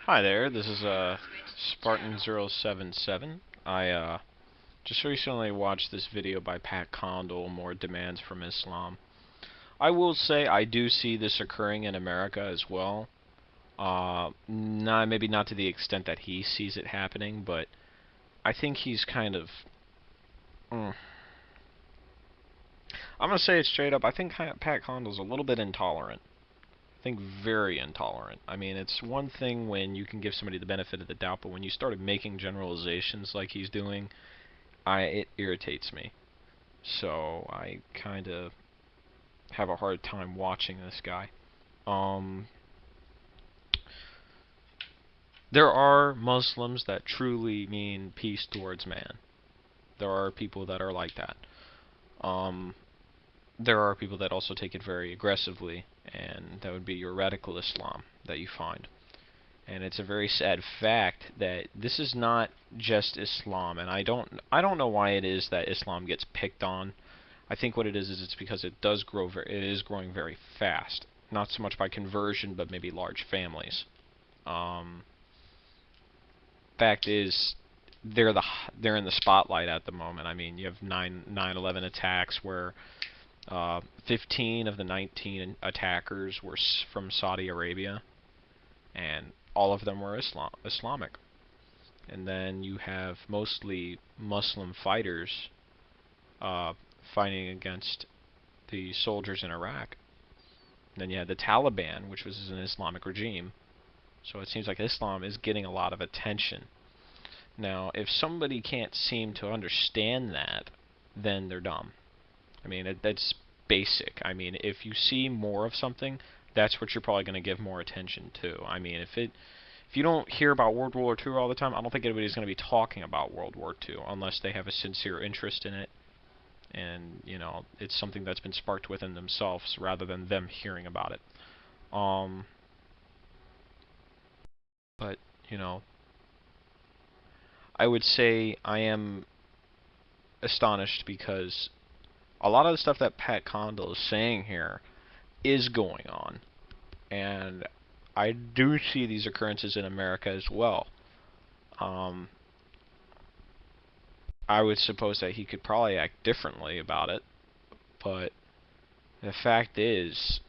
Hi there, this is Spartan077. I just recently watched this video by Pat Condell, More Demands from Islam. I will say I do see this occurring in America as well. Maybe not to the extent that he sees it happening, but I think he's kind of... Mm, I'm going to say it straight up, I think Pat Condell's a little bit intolerant. I think very intolerant. I mean, it's one thing when you can give somebody the benefit of the doubt, but when you started making generalizations like he's doing, it irritates me. So I kind of have a hard time watching this guy. Um, there are Muslims that truly mean peace towards man. There are people that are like that. Um, there are people that also take it very aggressively, and that would be your radical Islam that you find. And it's a very sad fact that this is not just Islam, and I don't know why it is that Islam gets picked on. I think what it is it's because it is growing very fast. Not so much by conversion, but maybe large families. Um, Fact is, they're in the spotlight at the moment. I mean, you have 9/11 attacks where 15 of the 19 attackers were from Saudi Arabia, and all of them were Islamic. And then you have mostly Muslim fighters uh, fighting against the soldiers in Iraq. And then you had the Taliban, which was an Islamic regime. So it seems like Islam is getting a lot of attention. Now, if somebody can't seem to understand that, then they're dumb. I mean, that's basic. I mean, if you see more of something, that's what you're probably going to give more attention to. I mean, if you don't hear about World War II all the time, I don't think anybody's going to be talking about World War II unless they have a sincere interest in it, and it's something that's been sparked within themselves rather than them hearing about it. Um, but you know, I would say I am astonished because a lot of the stuff that Pat Condell is saying here is going on, and I do see these occurrences in America as well. Um, I would suppose that he could probably act differently about it, but the fact is,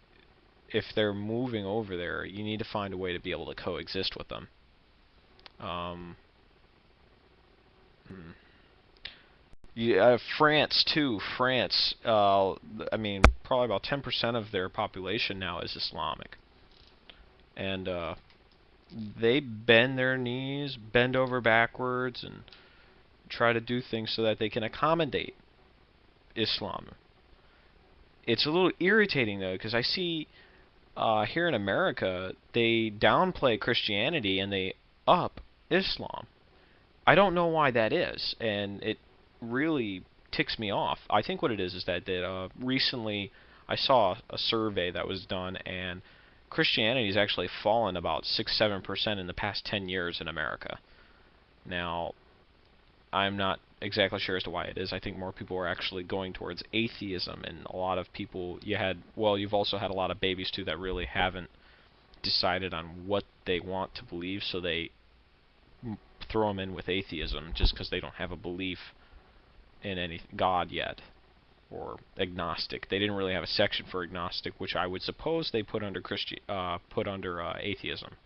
if they're moving over there, you need to find a way to be able to coexist with them. Um, hmm. Yeah, France too. France, I mean, probably about 10% of their population now is Islamic, and they bend their knees, bend over backwards, and try to do things so that they can accommodate Islam. It's a little irritating though, because I see here in America they downplay Christianity and they up Islam. I don't know why that is, and it really ticks me off. I think what it is that recently I saw a survey that was done, and Christianity has actually fallen about 6-7% in the past 10 years in America. Now, I'm not exactly sure as to why it is. I think more people are actually going towards atheism, and a lot of people you've also had a lot of babies too that really haven't decided on what they want to believe, so they throw them in with atheism just because they don't have a belief in any God yet, or agnostic. They didn't really have a section for agnostic, which I would suppose they put under atheism.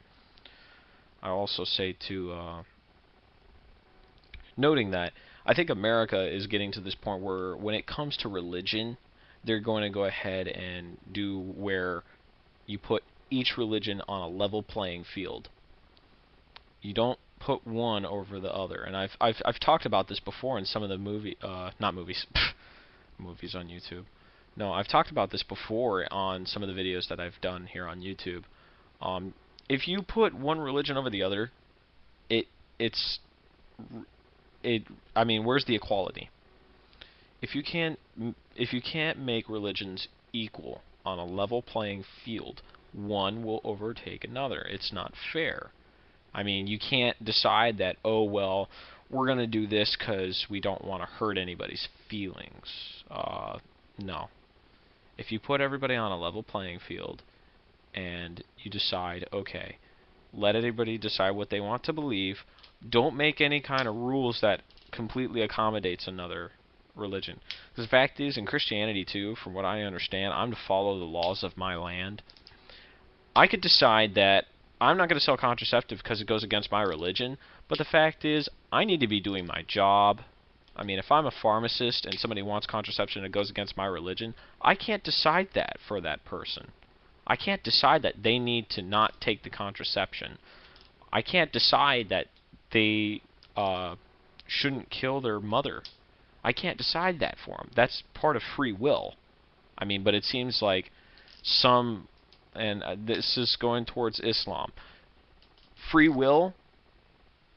I also say to noting that I think America is getting to this point where when it comes to religion, they're going to go ahead and do where you put each religion on a level playing field. You don't put one over the other. And I've talked about this before in some of the not movies, movies on YouTube. No, I've talked about this before on some of the videos that I've done here on YouTube. Um, if you put one religion over the other, it it's it. I mean, where's the equality? If you can't if you can't make religions equal on a level playing field, one will overtake another. It's not fair. I mean, you can't decide that, oh, well, we're going to do this because we don't want to hurt anybody's feelings. No. If you put everybody on a level playing field and you decide, okay, Let everybody decide what they want to believe. Don't make any kind of rules that completely accommodates another religion. Because the fact is, in Christianity too, from what I understand, I'm to follow the laws of my land. I could decide that I'm not going to sell contraceptive because it goes against my religion, but the fact is, I need to be doing my job. I mean, if I'm a pharmacist and somebody wants contraception and it goes against my religion, I can't decide that for that person. I can't decide that they need to not take the contraception. I can't decide that they shouldn't kill their mother. I can't decide that for them. That's part of free will. I mean, but it seems like some, and this is going towards Islam, free will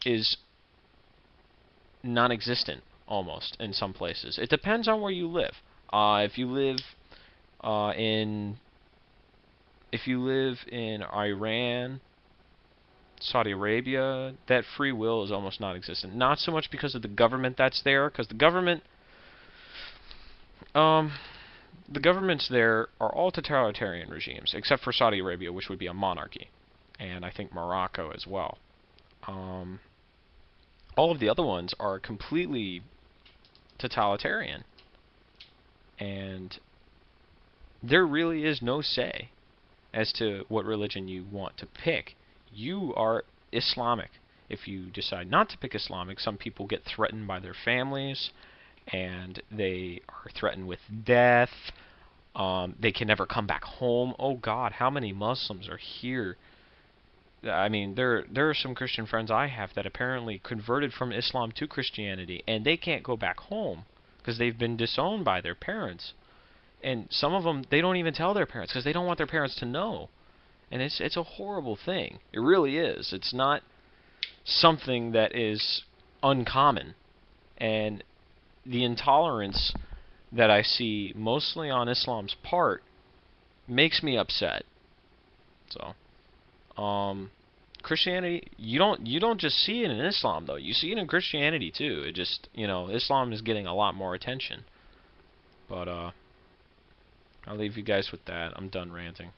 is non-existent almost in some places. It depends on where you live. If you live in Iran, Saudi Arabia, that free will is almost non-existent. Not so much because of the government that's there, because the governments there are all totalitarian regimes, except for Saudi Arabia, which would be a monarchy, and I think Morocco as well. All of the other ones are completely totalitarian, and there really is no say as to what religion you want to pick. You are Islamic. If you decide not to pick Islamic, some people get threatened by their families, and they are threatened with death. They can never come back home. Oh God, how many Muslims are here? I mean, there are some Christian friends I have that apparently converted from Islam to Christianity, and they can't go back home because they've been disowned by their parents. And some of them, they don't even tell their parents because they don't want their parents to know. And it's a horrible thing. It really is. It's not something that is uncommon. And the intolerance that I see mostly on Islam's part makes me upset. So, Christianity, you don't just see it in Islam though. You see it in Christianity too. It just, Islam is getting a lot more attention. But I'll leave you guys with that. I'm done ranting.